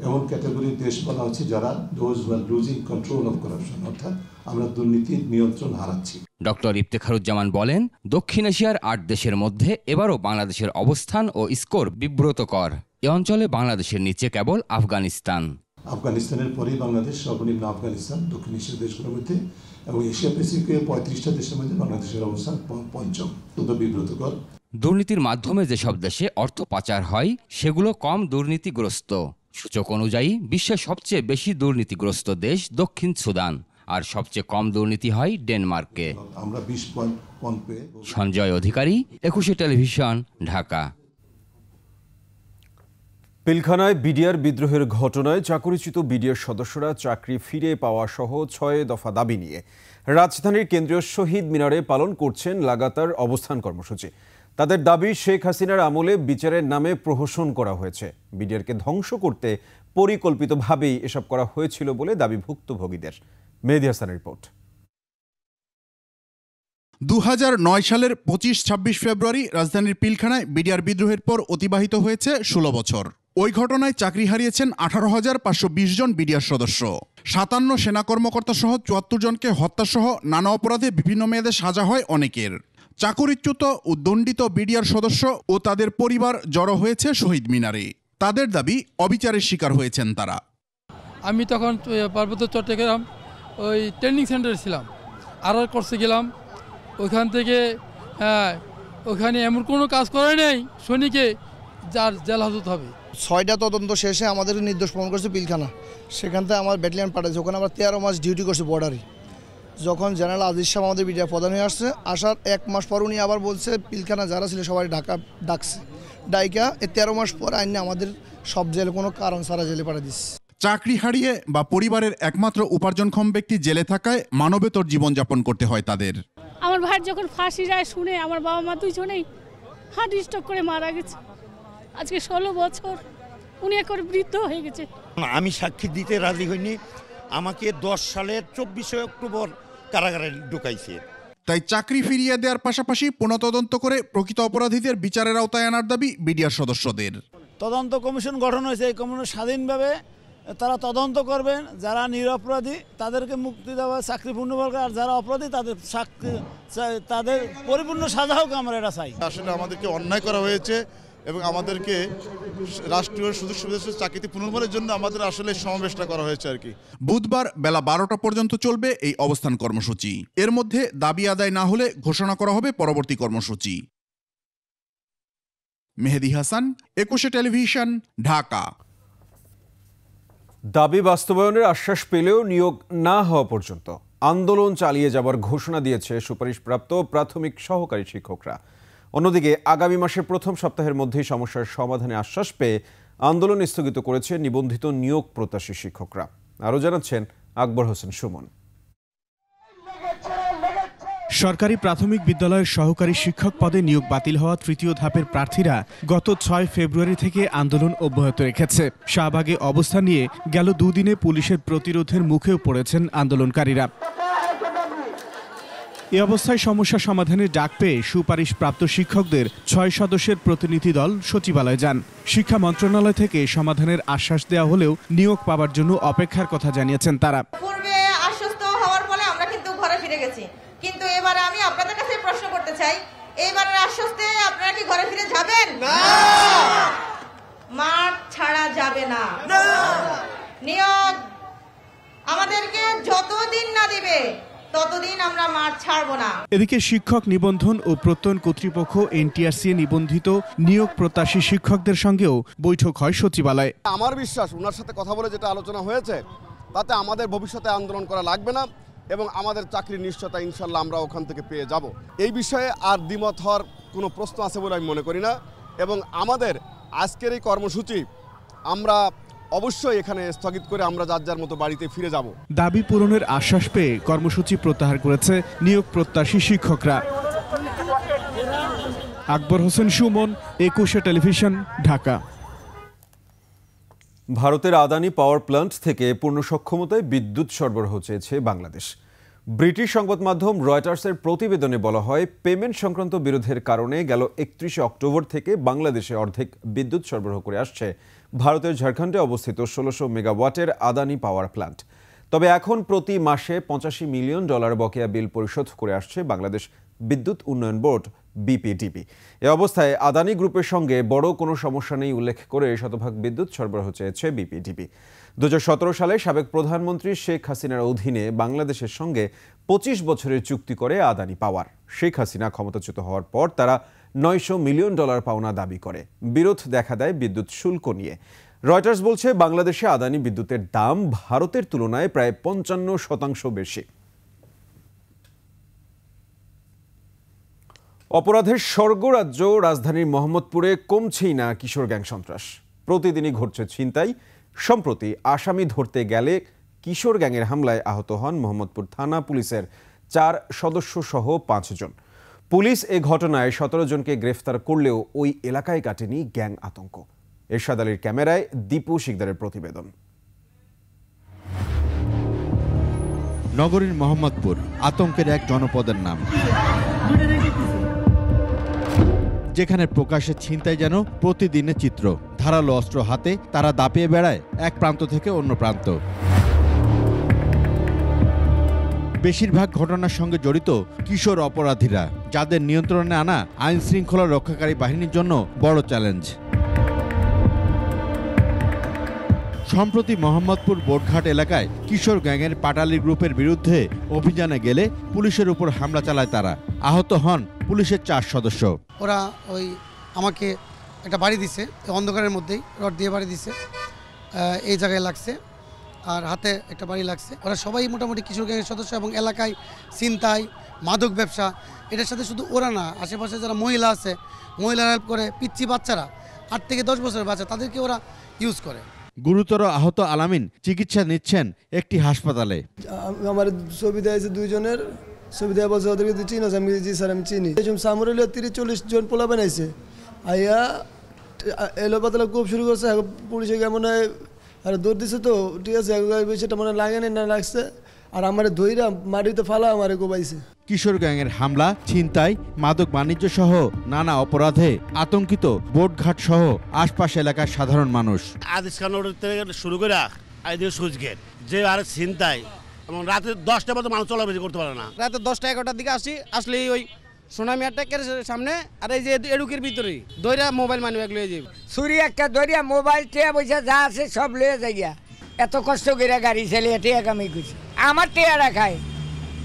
এমন ক্যাটাগরির দেশ বলা হচ্ছে যারা those who R losing control of corruption, অর্থাৎ আমরা দুর্নীতির নিয়ন্ত্রণ হারাচ্ছি। ডক্টর ইফতেখারুজ্জামান বলেন, দক্ষিণ এশিয়ার 8 দেশের মধ্যে এবারও বাংলাদেশের অবস্থান ও স্কোর বিব্রতকর। এ অঞ্চলে বাংলাদেশের নিচে কেবল আফগানিস্তান। আফগানিস্তানের পরেই বাংলাদেশ, সর্বনিম্ন আফগানিস্তান দক্ষিণ এশিয়ার দেশগুলোর মধ্যে, এবং এশিয়া প্যাসিফিকের 35টা দেশের মধ্যে বাংলাদেশের অবস্থান পঞ্চম। অত্যন্ত বিব্রতকর। দুর্নীতির মাধ্যমে যেসব দেশে অর্থ পাচার হয় সেগুলো কম দুর্নীতিগ্রস্ত। সূচক অনুযায়ী বিশ্বের সবচেয়ে বেশি দুর্নীতিগ্রস্ত দেশ দক্ষিণ সুদান, আর সবচেয়ে কম দুর্নীতি হয় ডেনমার্কে। আমরা 20 পয়েন্ট কম পেয়ে। সঞ্জয় অধিকারী, 21 টেলিভিশন, ঢাকা। পিলখানায় বিডিআর বিদ্রোহের ঘটনায় চাকরিচ্যুত বিডিআর সদস্যরা চাকরি ফিরে পাওয়া সহ 6 দফা দাবি নিয়ে রাজধানীর কেন্দ্রীয় শহীদ মিনারে পালন করছেন লাগাতার অবস্থান কর্মসূচি। তাদের দাবি, শেখ হাসিনার আমলে বিচারের নামে প্রহসন করা হয়েছে। বিডিআরকে ধ্বংস করতে পরিকল্পিতভাবেই এসব করা হয়েছিল বলে দাবি ভুক্তভোগীদের। মেহেদী হাসানের রিপোর্ট। 2009 সালের 25-26 ফেব্রুয়ারি রাজধানীর পিলখানায় বিডিআর বিদ্রোহের পর অতিবাহিত হয়েছে 16 বছর। ওই ঘটনায় চাকরি হারিয়েছেন 18,520 জন বিডিআর সদস্য। 57 সেনা কর্মকর্তা সহ 74 জনকে হত্যাসহ নানা অপরাধে বিভিন্ন মেয়াদে সাজা হয় অনেকের। চাকরিচ্যুত ও দণ্ডিত বিডিআর সদস্য ও তাদের পরিবার জড়ো হয়েছে শহীদ মিনারে। তাদের দাবি, অবিচারের শিকার হয়েছেন তারা। আমি তখন পার্বত্য চট্টগ্রাম ওই ট্রেনিং সেন্টারে ছিলাম, আরআর কোর্সে গেলাম। ওইখান থেকে ওখানে এমন কোনো কাজ করে নেই শনিকে যার জেল হাজত হবে। 6টা তদন্ত শেষে আমাদের নির্দোষ প্রমাণ করছে পিলখানা। সেখান থেকে আমার ব্যাটালিয়ান পাঠাচ্ছে, ওখানে আমরা 13 মাস ডিউটি করছি বর্ডারে। যখন জেনারেল আজিজ সাহেব আমাদের বিডিআর প্রধান হয়ে আসছে, আসার 1 মাস পর উনি আবার বলছে পিলখানা যারা ছিল সবাই ঢাকা ডাকছে। ডাইকা 13 মাস পর আইনে আমাদের সব জেলে কোনো কারণ ছাড়া জেলে পাঠিয়ে দিচ্ছে। চাকরি হারিয়ে বা পরিবারের একমাত্র উপার্জনক্ষম ব্যক্তি জেলে থাকায় মানবেতর জীবনযাপন করতে হয় তাদের। আমার ভাই যখন ফাঁসি যায় শুনে আমার বাবা মা দুইজনেই হার্ট স্ট্রোক করে মারা গেছে। আজকে 16 বছর উনি এখন বৃদ্ধ হয়ে গেছে। আমি সাক্ষী দিতে রাজি হইনি, আমাকে 10 সালের 24 অক্টোবর কারাগারে ঢুকাইছে। তাই চাকরি ফিরিয়ে দেওয়ার পাশাপাশি পুনঃতদন্ত করে প্রকৃত অপরাধীদের বিচারের আওতায় আনার দাবি বিডিআর সদস্যদের। তদন্ত কমিশন গঠন হয়েছে, এই কমিশন স্বাধীনভাবে তারা তদন্ত করবেন। যারা নিরপরাধী তাদেরকে মুক্তি দেওয়া, চাকরি পূর্ণবল, আর যারা অপরাধী তাদের পরিপূর্ণ সাজা হোক, আমরা এটা চাই। আসলে আমাদেরকে অন্যায় করা হয়েছে এবং আমাদেরকে রাষ্ট্রীয় সুযোগ সুবিধা চাকরিতে পুনর্বারের জন্য আমাদের আসলে সমাবেশটা করা হয়েছে আর কি। বুধবার বেলা 12টা পর্যন্ত চলবে এই অবস্থান কর্মসূচি। এর মধ্যে দাবি আদায় না হলে ঘোষণা করা হবে পরবর্তী কর্মসূচি। মেহেদী হাসান, 21 টেলিভিশন, ঢাকা। দাবি বাস্তবায়নের আশ্বাস পেলেও নিয়োগ না হওয়া পর্যন্ত আন্দোলন চালিয়ে যাবার ঘোষণা দিয়েছে সুপারিশপ্রাপ্ত প্রাথমিক সহকারী শিক্ষকরা। অন্যদিকে আগামী মাসের প্রথম সপ্তাহের মধ্যেই সমস্যার সমাধানে আশ্বাস পেয়ে আন্দোলন স্থগিত করেছে নিবন্ধিত নিয়োগ প্রত্যাশী শিক্ষকরা। আরও জানাচ্ছেন আকবর হোসেন সুমন। সরকারি প্রাথমিক বিদ্যালয়ের সহকারী শিক্ষক পদে নিয়োগ বাতিল হওয়া তৃতীয় ধাপের প্রার্থীরা গত 6 ফেব্রুয়ারি থেকে আন্দোলন অব্যাহত রেখেছে। শাহবাগে অবস্থান নিয়ে গেল দুদিনে পুলিশের প্রতিরোধের মুখেও পড়েছেন আন্দোলনকারীরা। এ অবস্থায় সমস্যা সমাধানের ডাক পেয়ে সুপারিশপ্রাপ্ত শিক্ষকদের 6 সদস্যের প্রতিনিধি দল সচিবালয়ে যান। শিক্ষা মন্ত্রণালয় থেকে সমাধানের আশ্বাস দেওয়া হলেও নিয়োগ পাওয়ার জন্য অপেক্ষার কথা জানিয়েছেন তারা। পূর্বে আশ্বস্ত হওয়ার ফলে আমরা কিন্তু ঘরে ফিরে গেছি, কিন্তু এবারে আমি আপনাদের কাছে প্রশ্ন করতে চাই, এইবারের আশ্বস্তে আপনারা কি ঘরে ফিরে যাবেন? না, মাঠ ছাড়া যাবে না। নিয়োগ আমাদেরকে যতদিন না দিবে ততদিন আমরা মাঠ ছাড়ব না। এদিকে শিক্ষক নিবন্ধন ও প্রত্যয়ন কর্তৃপক্ষ এনটিআরসি নিবন্ধিত নিয়োগ প্রত্যাশী শিক্ষকদের সঙ্গেও বৈঠক হয় সচিবালয়ে। আমার বিশ্বাস ওনার সাথে কথা বলে যেটা আলোচনা হয়েছে তাতে আমাদের ভবিষ্যতে আন্দোলন করা লাগবে না এবং আমাদের চাকরির নিশ্চয়তা ইনশাল্লাহ আমরা ওখান থেকে পেয়ে যাব। এই বিষয়ে আর দ্বিমত হওয়ার কোনো প্রশ্ন আছে বলে আমি মনে করি না এবং আমাদের আজকের এই কর্মসূচি আমরা অবশ্যই এখানে স্থগিত করে আমরা যার যার মতো বাড়িতে ফিরে যাব। দাবি পূরণের আশ্বাস পেয়ে কর্মসূচি প্রত্যাহার করেছে নিয়োগ প্রত্যাশী শিক্ষকরা। আকবর হোসেন সুমন, 21 টেলিভিশন, ঢাকা। ভারতের আদানি পাওয়ার প্ল্যান্ট থেকে পূর্ণ সক্ষমতায় বিদ্যুৎ সরবরাহ চেয়েছে বাংলাদেশ। ব্রিটিশ সংবাদ মাধ্যম রয়টার্সের প্রতিবেদনে বলা হয়, পেমেন্ট সংক্রান্ত বিরোধের কারণে গেল 31 অক্টোবর থেকে বাংলাদেশে অর্ধেক বিদ্যুৎ সরবরাহ করে আসছে ভারতের ঝাড়খণ্ডে অবস্থিত 1600 মেগাওয়াটের আদানি পাওয়ার প্ল্যান্ট। তবে এখন প্রতি মাসে $85 মিলিয়ন বকেয়া বিল পরিশোধ করে আসছে বাংলাদেশ বিদ্যুৎ উন্নয়ন বোর্ড বিপিডিবি। এ অবস্থায় আদানি গ্রুপের সঙ্গে বড় কোনো সমস্যা নেই উল্লেখ করে শতভাগ বিদ্যুৎ সরবরাহ চেয়েছে বিপিডিবি। 2017 সালে সাবেক প্রধানমন্ত্রী শেখ হাসিনার অধীনে বাংলাদেশের সঙ্গে 25 বছরের চুক্তি করে আদানি পাওয়ার। শেখ হাসিনা ক্ষমতাচ্যুত হওয়ার পর তারা $900 মিলিয়ন পাওনা দাবি করে। বিরোধ দেখা দেয় বিদ্যুৎ শুল্ক নিয়ে। রয়টার্স বলছে বাংলাদেশে আদানি বিদ্যুতের দাম ভারতের তুলনায় প্রায় 55% বেশি। অপরাধের স্বর্গরাজ্য রাজধানীর মোহাম্মদপুরে কমছেই না কিশোর গ্যাং সন্ত্রাস। প্রতিদিনই ঘটছে ছিনতাই। সম্প্রতি আসামি ধরতে গেলে কিশোর গ্যাংয়ের হামলায় আহত হন মোহাম্মদপুর থানা পুলিশের 4 সদস্য সহ 5 জন। পুলিশ এ ঘটনায় 17 জনকে গ্রেফতার করলেও ওই এলাকায় কাটেনি গ্যাং আতঙ্ক। এরশাদ আলীর ক্যামেরায় দীপু শিকদারের প্রতিবেদন। নগরীর মোহাম্মদপুর আতঙ্কের এক জনপদের নাম, যেখানে প্রকাশ্যে ছিনতাই যেন প্রতিদিনের চিত্র। ধারালো অস্ত্র হাতে তারা দাপিয়ে বেড়ায় এক প্রান্ত থেকে অন্য প্রান্ত। বেশিরভাগ ঘটনার সঙ্গে জড়িত কিশোর অপরাধীরা, যাদের নিয়ন্ত্রণে আনা আইন শৃঙ্খলা রক্ষাকারী বাহিনীর জন্য বড় চ্যালেঞ্জ। সম্প্রতি মোহাম্মদপুর বোটঘাট এলাকায় কিশোর গ্যাংয়ের পাটালি গ্রুপের বিরুদ্ধে অভিযানে গেলে পুলিশের উপর হামলা চালায় তারা। আহত হন পুলিশের 4 সদস্য। ওরা আমাকে একটা বাড়ি দিছে, অন্ধকারের মধ্যেই রড দিয়ে বাড়ি দিছে, এই জায়গায় লাগছে, আর হাতে একটা বাড়ি লাগছে। ওরা সবাই মোটামুটি কিশোর গ্যাংয়ের সদস্য এবং এলাকায় ছিনতাই, মাদক ব্যবসা, এটার সাথে শুধু ওরা না, আশেপাশে যারা মহিলা আছে, মহিলারা হেল্প করে, পিচ্ছি বাচ্চারা 8 থেকে 10 বছরের বাচ্চা, তাদেরকে ওরা ইউজ করে। গুরুতর আহত আলামিন চিকিৎসা নিচ্ছেন একটি হাসপাতালে। আমার ছবি দেওয়া 2 জনের ছবি দেওয়া বলছে ওদেরকে তুই চিনো? আমি জি স্যার আমি চিনি। সামরিল 30-40 জন পোলা বানাইছে, আইয়া এলো পাতলা খুব শুরু করছে। পুলিশে কেমন আর দৌড় দিছে, তো ঠিক আছে সেটা মনে লাগে না লাগছে, আর আমার ধইরা মাটিতে ফালা আমার কোবাইছে। কিশোর গ্যাংয়ের হামলা, ছিনতাই, মাদক বাণিজ্য সহ নানা অপরাধে আতঙ্কিত বোটঘাট সহ আশপাশ এলাকার সাধারণ মানুষ। আদিস খান থেকে শুরু করে আইদিকে সুইচ গেট, যে আর ছিনতাই, এবং রাতে 10টা পর্যন্ত মানুষ চলাফেরা করতে পারে না। রাতে 10টা-11টার দিকে আসলে ওই সোনামি অ্যাটাকের সামনে আর এই যে এডুকের ভিতরে দইরা মোবাইল মানি ব্যাগ লয়ে যাবে, চুরি একটা দইরা মোবাইল টিয়া পয়সা যা আছে সব লয়ে যাইয়া। এত কষ্ট করে গাড়ি চালিয়ে টিয়া কামাই করছে, আমার টিয়া রাখায়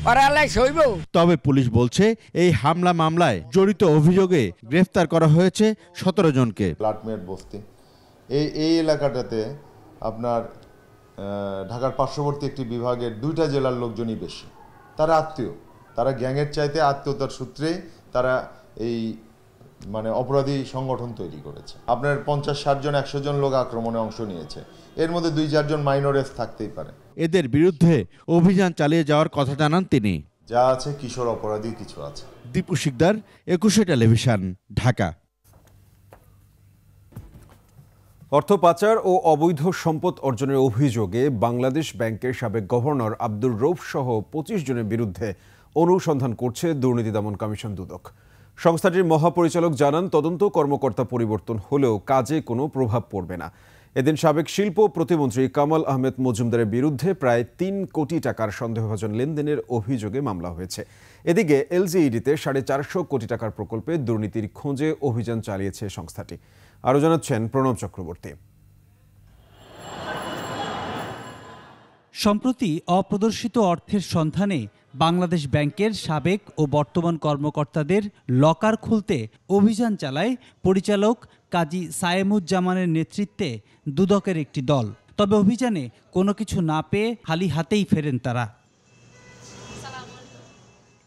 ওরা আল্লাহ সইব। তবে পুলিশ বলছে এই হামলা মামলায় জড়িত অভিযোগে গ্রেফতার করা হয়েছে 17 জনকে। প্লাটমেট বস্তি এই এলাকাটাতে আপনার ঢাকার পার্শ্ববর্তী একটি বিভাগের 2টা জেলার লোকজনই বেশি। তারা আত্মীয়, তারা গ্যাংয়ের চাইতে আত্মীয়তার সূত্রেই তারা এই অপরাধী সংগঠন তৈরি করেছে। আপনার 50-60 জন 100 জন লোক আক্রমণে অংশ নিয়েছে, এর মধ্যে 2-4 জন মাইনরেস থাকতেই পারে। এদের বিরুদ্ধে অভিযান চালিয়ে যাওয়ার কথা জানান তিনি। যা আছে কিশোর অপরাধী কিছু আছে। দীপু শিকদার, 21 টেলিভিশন, ঢাকা। অর্থ পাচার ও অবৈধ সম্পদ অর্জনের অভিযোগে বাংলাদেশ ব্যাংকের সাবেক গভর্নর আব্দুর রৌফ সহ 25 জনের বিরুদ্ধে অনুসন্ধান করছে দুর্নীতি দমন কমিশন দুদক। সংস্থাটির মহাপরিচালক জানান, তদন্ত কর্মকর্তা পরিবর্তন হলেও কাজে কোনো প্রভাব পড়বে না। এদিন সাবেক শিল্প প্রতিমন্ত্রী কামাল আহমেদ মজুমদারের বিরুদ্ধে প্রায় 3 কোটি টাকার সন্দেহভাজন লেনদেনের অভিযোগে মামলা হয়েছে। এদিকে এলজিইডিতে 450 কোটি টাকার প্রকল্পে দুর্নীতির খোঁজে অভিযান চালিয়েছে সংস্থাটি। আরও জানাচ্ছেন প্রণব চক্রবর্তী। সম্প্রতি অপ্রদর্শিত অর্থের সন্ধানে বাংলাদেশ ব্যাংকের সাবেক ও বর্তমান কর্মকর্তাদের লকার খুলতে অভিযান চালায় পরিচালক কাজী সায়েমুজ্জামানের নেতৃত্বে দুদকের একটি দল। তবে অভিযানে কোনো কিছু না পেয়ে খালি হাতেই ফেরেন তারা।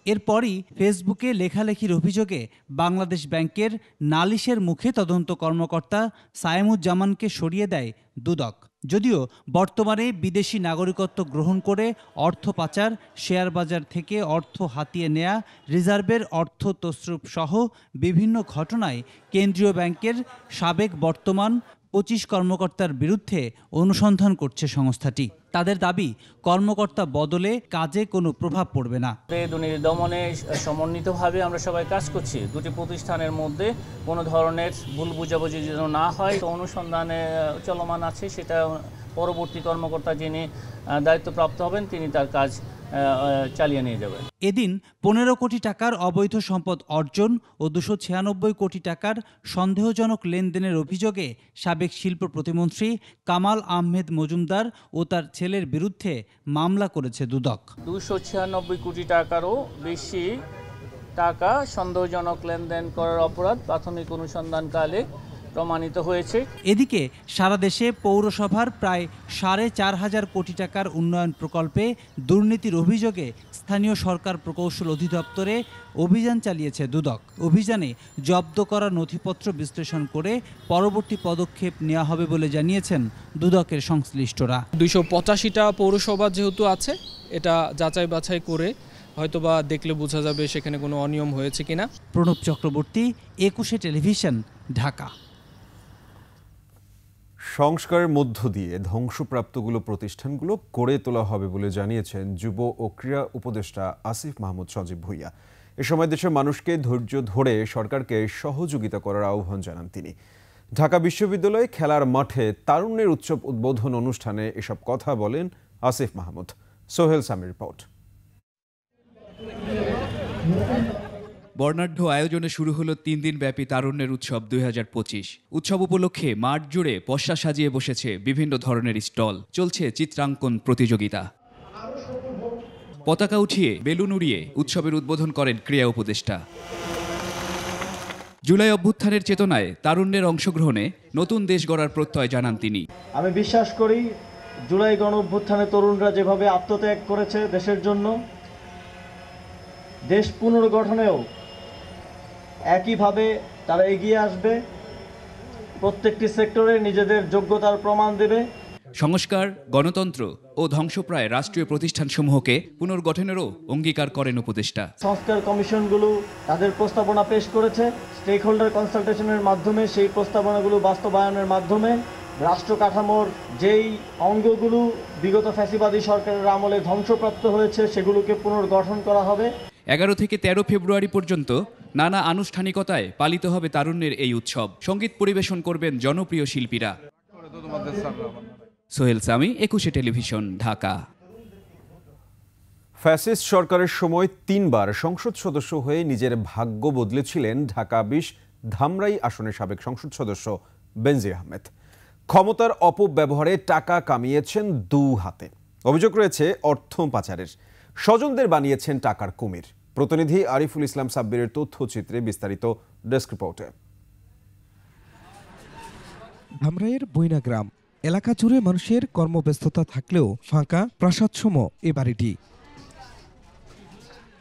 এরপরই ফেসবুকে লেখালেখির অভিযোগে বাংলাদেশ ব্যাংকের নালিশের মুখে তদন্ত কর্মকর্তা সায়েমুজ্জামানকে সরিয়ে দেয় দুদক। যদিও বর্তমানে বিদেশি নাগরিকত্ব গ্রহণ করে অর্থ পাচার, শেয়ার বাজার থেকে অর্থ হাতিয়ে নেয়া, রিজার্ভের অর্থ তছরূপ সহ বিভিন্ন ঘটনায় কেন্দ্রীয় ব্যাংকের সাবেক বর্তমান 25 কর্মকর্তার বিরুদ্ধে অনুসন্ধান করছে সংস্থাটি। তাদের দাবি, কর্মকর্তা বদলে কাজে কোনো প্রভাব পড়বে না। দুর্নীতি দমনে সমন্বিতভাবে আমরা সবাই কাজ করছি। দুটি প্রতিষ্ঠানের মধ্যে কোনো ধরনের ভুল বুঝাবুঝি যেন না হয়, তো অনুসন্ধানে চলমান আছে। সেটা পরবর্তী কর্মকর্তা যিনি দায়িত্বপ্রাপ্ত হবেন তিনি তার কাজ চালিয়ে নিয়ে যাবে। এদিন 15 কোটি টাকার অবৈধ সম্পদ অর্জন ও 296 কোটি টাকার সন্দেহজনক লেনদেনের অভিযোগে সাবেক শিল্প প্রতিমন্ত্রী কামাল আহমেদ মজুমদার ও তার ছেলের বিরুদ্ধে মামলা করেছে দুদক। 296 কোটি টাকারও বেশি টাকা সন্দেহজনক লেনদেন করার অপরাধ প্রাথমিক অনুসন্ধানকালে প্রমাণিত হয়েছে। এদিকে সারা দেশে পৌরসভার প্রায় 4,500 কোটি টাকার উন্নয়ন প্রকল্পে দুর্নীতির অভিযোগে স্থানীয় সরকার প্রকৌশল অধিদপ্তরে অভিযান চালিয়েছে দুদক। অভিযানে জব্দ করা নথিপত্র বিশ্লেষণ করে পরবর্তী পদক্ষেপ নেওয়া হবে বলে জানিয়েছেন দুদকের সংশ্লিষ্টরা। 285টা পৌরসভা যেহেতু আছে, এটা যাচাই বাছাই করে হয়তোবা দেখলে বোঝা যাবে সেখানে কোনো অনিয়ম হয়েছে কিনা। প্রণব চক্রবর্তী, 21 টেলিভিশন, ঢাকা। সংস্কারের মধ্য দিয়ে ধ্বংসপ্রাপ্তগুলো প্রতিষ্ঠানগুলো গড়ে তোলা হবে বলে জানিয়েছেন যুব ও ক্রীড়া উপদেষ্টা আসিফ মাহমুদ সজীব ভুঁইয়া। এ সময় দেশের মানুষকে ধৈর্য ধরে সরকারকে সহযোগিতা করার আহ্বান জানান তিনি। ঢাকা বিশ্ববিদ্যালয়ে খেলার মাঠে তারুণ্যের উৎসব উদ্বোধন অনুষ্ঠানে এসব কথা বলেন আসিফ মাহমুদ। সোহেল সামির রিপোর্ট। বর্ণাঢ্য আয়োজনে শুরু হলো 3 দিনব্যাপী তারুণ্যের উৎসব 2025। উৎসব উপলক্ষে মাঠ জুড়ে পসরা সাজিয়ে বসেছে বিভিন্ন ধরনের স্টল, চলছে চিত্রাঙ্কন প্রতিযোগিতা। পতাকা উঠিয়ে বেলুন উড়িয়ে উৎসবের উদ্বোধন করেন ক্রীড়া উপদেষ্টা। জুলাই অভ্যুত্থানের চেতনায় তারুণ্যের অংশগ্রহণে নতুন দেশ গড়ার প্রত্যয় জানান তিনি। আমি বিশ্বাস করি জুলাই গণ অভ্যুত্থানে তরুণরা যেভাবে আত্মত্যাগ করেছে দেশের জন্য, দেশ পুনর্গঠনেও একইভাবে তারা এগিয়ে আসবে, প্রত্যেকটি সেক্টরে নিজেদের যোগ্যতার প্রমাণ দেবে। সংস্কার, গণতন্ত্র ও ধ্বংসপ্রায় রাষ্ট্রীয় প্রতিষ্ঠানসমূহকে পুনর্গঠনেরও অঙ্গীকার করেন উপদেষ্টা। সংস্কার কমিশনগুলো তাদের প্রস্তাবনা পেশ করেছে, স্টেক হোল্ডার কনসালটেশনের মাধ্যমে সেই প্রস্তাবনাগুলো বাস্তবায়নের মাধ্যমে রাষ্ট্র কাঠামোর যেই অঙ্গগুলো বিগত ফ্যাসিবাদী সরকারের আমলে ধ্বংসপ্রাপ্ত হয়েছে সেগুলোকে পুনর্গঠন করা হবে। 11 থেকে 13 ফেব্রুয়ারি পর্যন্ত নানা আনুষ্ঠানিকতায় পালিত হবে তারুণ্যের এই উৎসব। সঙ্গীত পরিবেশন করবেন জনপ্রিয় শিল্পীরা। সোহেল সামি, 21 টেলিভিশন, ঢাকা। ফ্যাসিস্ট সরকারের সময় 3 বার সংসদ সদস্য হয়ে নিজের ভাগ্য বদলেছিলেন ঢাকা 20 ধামরাই আসনের সাবেক সংসদ সদস্য বেনজির আহমেদ। ক্ষমতার অপব্যবহারে টাকা কামিয়েছেন 2 হাতে। অভিযোগ রয়েছে অর্থ পাচারের। স্বজনদের বানিয়েছেন টাকার কুমির। প্রতিনিধি আরিফুল ইসলাম সাব্বিরের তথ্যচিত্রে বিস্তারিত ডেস্ক রিপোর্টে। ধামরাইয়ের বইনা গ্রাম এলাকা জুড়ে মানুষের কর্মব্যস্ততা থাকলেও ফাঁকা প্রাসাদসম এ বাড়িটি।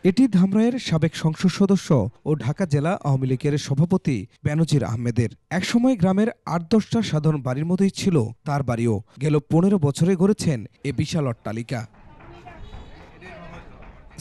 এটি ধামরাইয়ের সাবেক সংসদ সদস্য ও ঢাকা জেলা আওয়ামী লীগের সভাপতি বেনজির আহমেদের। একসময় গ্রামের 8-10টা সাধারণ বাড়ির মধ্যেই ছিল তার বাড়িও। গেল 15 বছরে গড়েছেন এ বিশাল অট্টালিকা।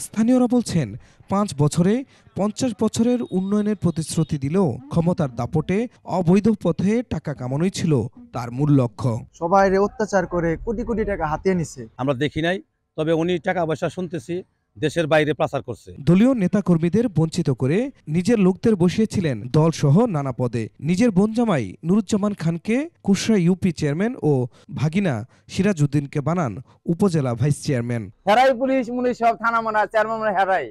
স্থানীয়রা বলছেন 5 বছরে 50 বছরের উন্নয়নের প্রতিশ্রুতি দিলেও ক্ষমতার দাপটে অবৈধ পথে টাকা কামানোই ছিল তার মূল লক্ষ্য। সবাই অত্যাচার করে কোটি কোটি টাকা হাতিয়ে নিছে। আমরা দেখি নাই, তবে উনি টাকা পয়সা শুনতেছি দেশের বাইরে পাচার করছে। দলীয় নেতাকর্মীদের বঞ্চিত করে নিজের লোকদের বসিয়েছিলেন দলসহ নানা পদে। নিজের বোনজামাই নুরুজ্জামান খানকে কুশরা ইউপি চেয়ারম্যান ও ভাগিনা সিরাজউদ্দিনকে বানান উপজেলা ভাইস চেয়ারম্যান। হেরাই পুলিশ মুনিশ সব থানা মানা চেয়ারম্যান হেরাই,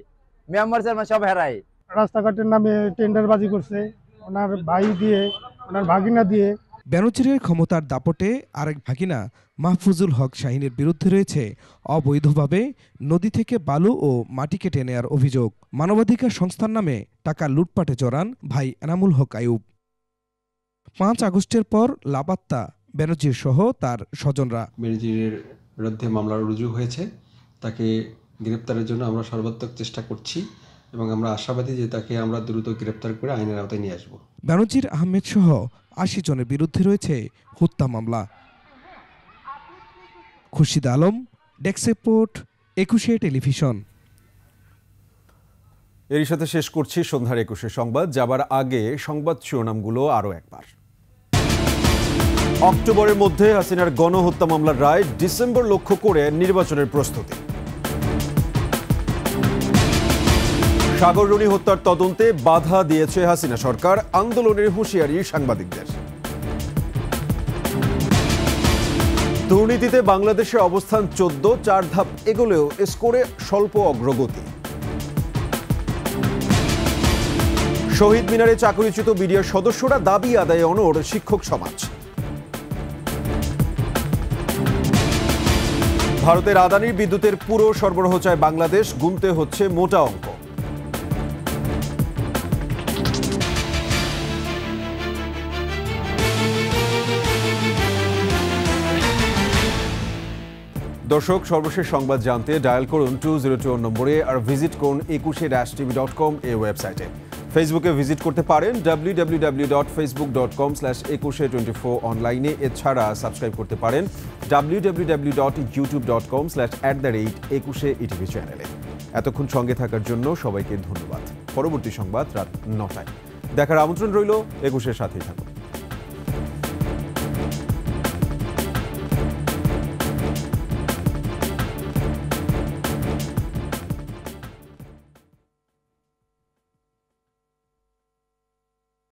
মেম্বার চেয়ারম্যান সব হেরাই। রাস্তাঘাটের নামে টেন্ডারবাজি করছে ওনার ভাই দিয়ে, ওনার ভাগিনা দিয়ে। বেনজিরের ক্ষমতার দাপটে আরেক ভাগিনা মাহফুজুল হক শাহিনের বিরুদ্ধে রয়েছে অবৈধভাবে নদী থেকে বালু ও মাটি কেটে নেয়ার অভিযোগ। মানবাধিকার সংস্থার নামে টাকা লুটপাটে জড়ান ভাই এনামুল হক আইয়ুব। 5 আগস্টের পর লাপাত্তা বেনজির সহ তার স্বজনরা। বেনজিরের বিরুদ্ধে মামলা রুজু হয়েছে, তাকে গ্রেপ্তারের জন্য আমরা সর্বাত্মক চেষ্টা করছি এবং আমরা আশাবাদী যে তাকে আমরা দ্রুত গ্রেপ্তার করে আইনের আওতায় নিয়ে আসব। বেনজির আহমেদ সহ 80 জনের বিরুদ্ধে রয়েছে হত্যা মামলা। Khurshid Alam, desk report, 21 television. এর সাথে শেষ করছি সন্ধ্যার 21 সংবাদ। যাবার আগে সংবাদ শিরোনামগুলো আরও একবার। অক্টোবরের মধ্যে হাসিনার গণহত্যা মামলার রায়, ডিসেম্বর লক্ষ্য করে নির্বাচনের প্রস্তুতি। সাগররুনি হত্যার তদন্তে বাধা দিয়েছে হাসিনা সরকার, আন্দোলনের হুঁশিয়ারি সাংবাদিকদের। দুর্নীতিতে বাংলাদেশের অবস্থান 14, 4 ধাপ এগোলেও স্কোরে স্বল্প অগ্রগতি। শহীদ মিনারে চাকরিচ্যুত বিডিআর সদস্যরা দাবি আদায়ে অনড় শিক্ষক সমাজ। ভারতের আদানির বিদ্যুতের পুরো সরবরাহ চায় বাংলাদেশ, গুনতে হচ্ছে মোটা অঙ্ক। দর্শক, সর্বশেষ সংবাদ জানতে ডায়াল করুন 202 নম্বরে আর ভিজিট করুন 21-tv.com এই ওয়েবসাইটে। ফেসবুকে ভিজিট করতে পারেন www.facebook.com/2124 অনলাইনে। এছাড়া সাবস্ক্রাইব করতে পারেন www.youtube.com/@21etv চ্যানেলে। এতক্ষণ সঙ্গে থাকার জন্য সবাইকে ধন্যবাদ। পরবর্তী সংবাদ রাত 9টায় দেখার আমন্ত্রণ রইল। 21-এর সাথেই থাকুন।